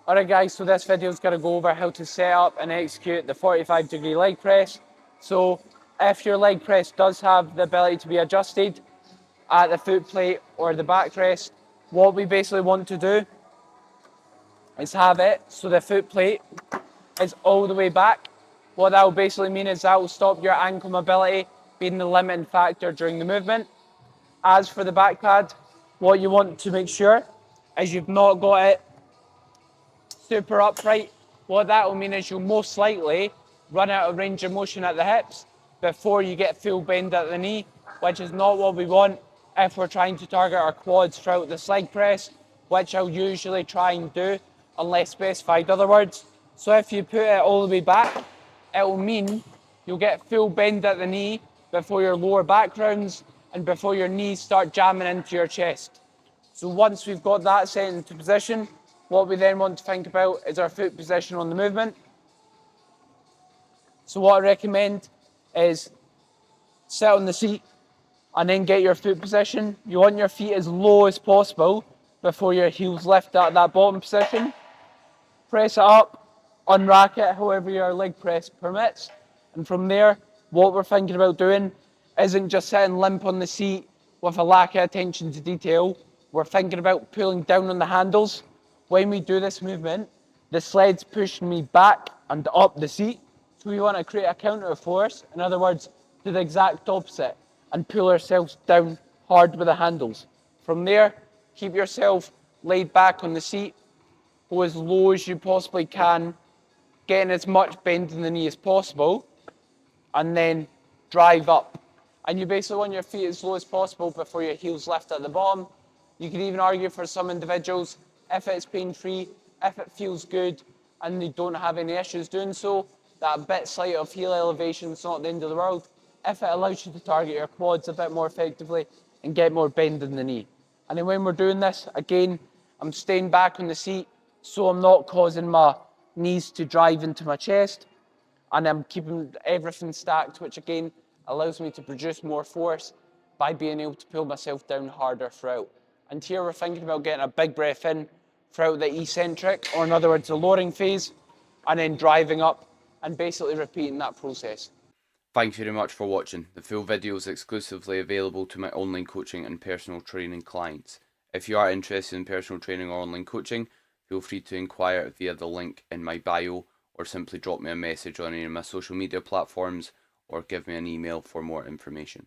Alright guys, so this video is going to go over how to set up and execute the 45-degree leg press. So if your leg press does have the ability to be adjusted at the foot plate or the backrest, what we basically want to do is have it so the foot plate is all the way back. What that will basically mean is that will stop your ankle mobility being the limiting factor during the movement. As for the back pad, what you want to make sure is you've not got it super upright. What that will mean is you'll most likely run out of range of motion at the hips before you get full bend at the knee, which is not what we want if we're trying to target our quads throughout this leg press, which I'll usually try and do unless specified otherwise. So if you put it all the way back, it will mean you'll get full bend at the knee before your lower back rounds and before your knees start jamming into your chest. So once we've got that set into position, what we then want to think about is our foot position on the movement. So what I recommend is sit on the seat and then get your foot position. You want your feet as low as possible before your heels lift at that bottom position. Press it up, unrack it however your leg press permits. And from there, what we're thinking about doing isn't just sitting limp on the seat with a lack of attention to detail. We're thinking about pulling down on the handles. When we do this movement, the sled's pushing me back and up the seat. So we want to create a counter force, in other words, do the exact opposite and pull ourselves down hard with the handles. From there, keep yourself laid back on the seat, go as low as you possibly can, getting as much bend in the knee as possible, and then drive up. And you basically want your feet as low as possible before your heels lift at the bottom. You could even argue for some individuals, if it's pain-free, if it feels good, and they don't have any issues doing so, that bit slight of heel elevation is not the end of the world, if it allows you to target your quads a bit more effectively and get more bend in the knee. And then when we're doing this, again, I'm staying back on the seat so I'm not causing my knees to drive into my chest, and I'm keeping everything stacked, which again allows me to produce more force by being able to pull myself down harder throughout. And here we're thinking about getting a big breath in throughout the eccentric, or in other words, the lowering phase, and then driving up and basically repeating that process. Thanks very much for watching. The full video is exclusively available to my online coaching and personal training clients. If you are interested in personal training or online coaching, feel free to inquire via the link in my bio, or simply drop me a message on any of my social media platforms, or give me an email for more information.